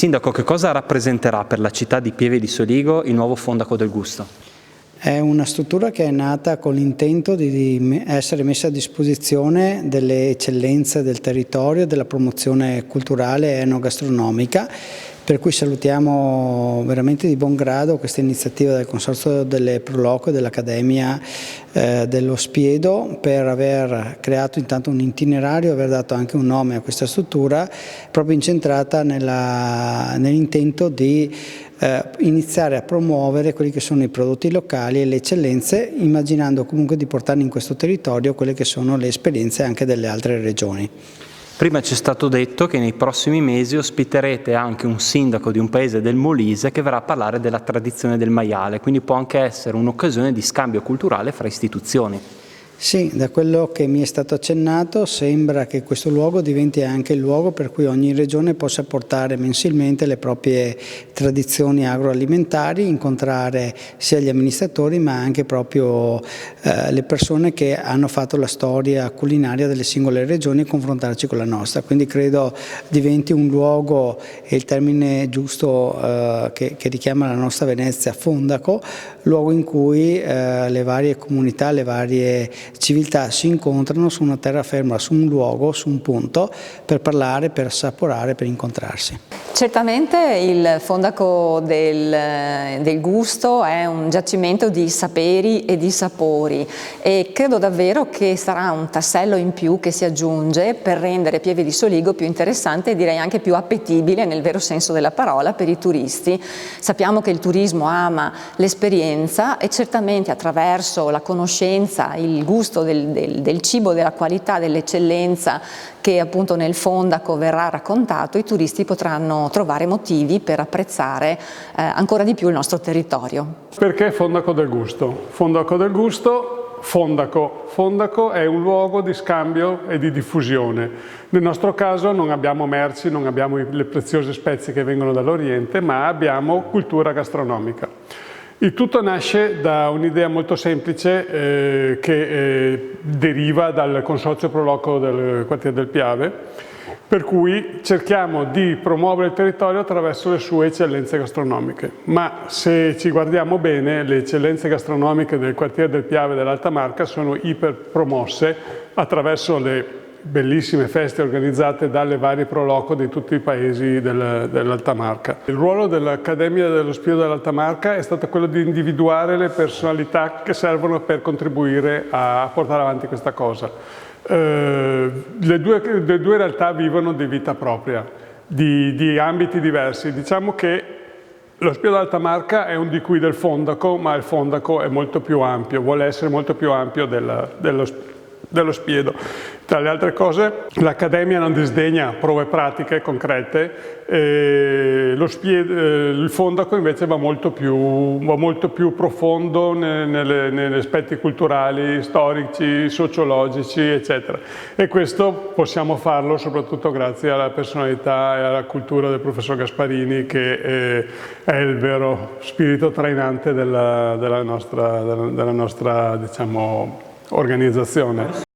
Sindaco, che cosa rappresenterà per la città di Pieve di Soligo il nuovo Fondaco del Gusto? È una struttura che è nata con l'intento di essere messa a disposizione delle eccellenze del territorio, della promozione culturale e enogastronomica, per cui salutiamo veramente di buon grado questa iniziativa del Consorzio delle Pro Loco e dell'Accademia dello Spiedo per aver creato intanto un itinerario, aver dato anche un nome a questa struttura proprio incentrata nell'intento di iniziare a promuovere quelli che sono i prodotti locali e le eccellenze, immaginando comunque di portare in questo territorio quelle che sono le esperienze anche delle altre regioni. Prima ci è stato detto che nei prossimi mesi ospiterete anche un sindaco di un paese del Molise che verrà a parlare della tradizione del maiale, quindi può anche essere un'occasione di scambio culturale fra istituzioni. Sì, da quello che mi è stato accennato sembra che questo luogo diventi anche il luogo per cui ogni regione possa portare mensilmente le proprie tradizioni agroalimentari, incontrare sia gli amministratori ma anche proprio le persone che hanno fatto la storia culinaria delle singole regioni e confrontarci con la nostra. Quindi credo diventi un luogo, è il termine giusto che richiama la nostra Venezia, Fondaco, luogo in cui le varie comunità, le varie civiltà si incontrano su una terraferma, su un luogo, su un punto, per parlare, per assaporare, per incontrarsi. Certamente il Fondaco del Gusto è un giacimento di saperi e di sapori e credo davvero che sarà un tassello in più che si aggiunge per rendere Pieve di Soligo più interessante e direi anche più appetibile nel vero senso della parola per i turisti. Sappiamo che il turismo ama l'esperienza e certamente attraverso la conoscenza, il gusto del cibo, della qualità, dell'eccellenza che appunto nel Fondaco verrà raccontato, i turisti potranno trovare motivi per apprezzare ancora di più il nostro territorio. Perché Fondaco del Gusto? Fondaco del Gusto, Fondaco. Fondaco è un luogo di scambio e di diffusione. Nel nostro caso non abbiamo merci, non abbiamo le preziose spezie che vengono dall'Oriente, ma abbiamo cultura gastronomica. Il tutto nasce da un'idea molto semplice che deriva dal Consorzio Pro Loco del quartiere del Piave, per cui cerchiamo di promuovere il territorio attraverso le sue eccellenze gastronomiche. Ma se ci guardiamo bene, le eccellenze gastronomiche del quartiere del Piave e dell'Alta Marca sono iperpromosse attraverso le bellissime feste organizzate dalle varie Pro Loco di tutti i paesi dell'Alta Marca. Il ruolo dell'Accademia dello Spiedo dell'Alta Marca è stato quello di individuare le personalità che servono per contribuire a portare avanti questa cosa. Le due realtà vivono di vita propria, di ambiti diversi. Diciamo che lo Spiedo dell'Alta Marca è un di cui del Fondaco, ma il Fondaco è molto più ampio, vuole essere molto più ampio dello Spiedo. Tra le altre cose, l'Accademia non disdegna prove pratiche concrete, il Fondaco invece va molto più profondo negli aspetti culturali, storici, sociologici, eccetera. E questo possiamo farlo soprattutto grazie alla personalità e alla cultura del professor Gasparini, che è il vero spirito trainante della nostra diciamo, organizzazione.